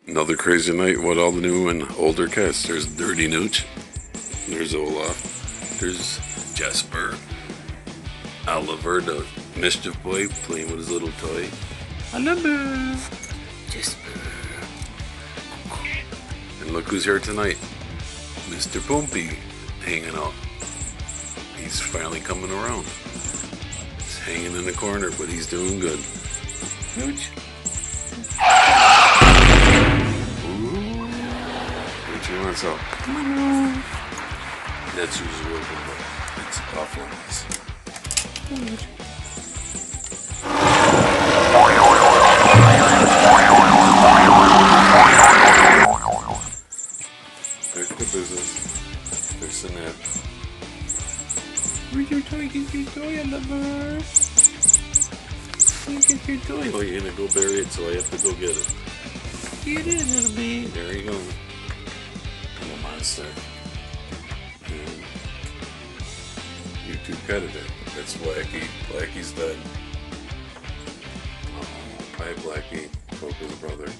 Another crazy night. What all the new and older cats? There's Dirty Nooch. There's Olaf. There's Jasper. Oliver, the mischief boy, playing with his little toy. Oliver. Jasper. And look who's here tonight. Mr. Pompey hanging out. He's finally coming around. He's hanging in the corner, but he's doing good. Nooch. What you want, so? That's who's working, but it's off limits. Back to business. Fixing that. Where's your toy? Get your toy on the bar. Get your toy. Oh, you're gonna go bury it, so I have to go get it. Get it, little baby. There you go. I'm a monster. And you two petted it. That's Blackie. Blackie's dead. Oh, bye, Blackie. Coco's brother.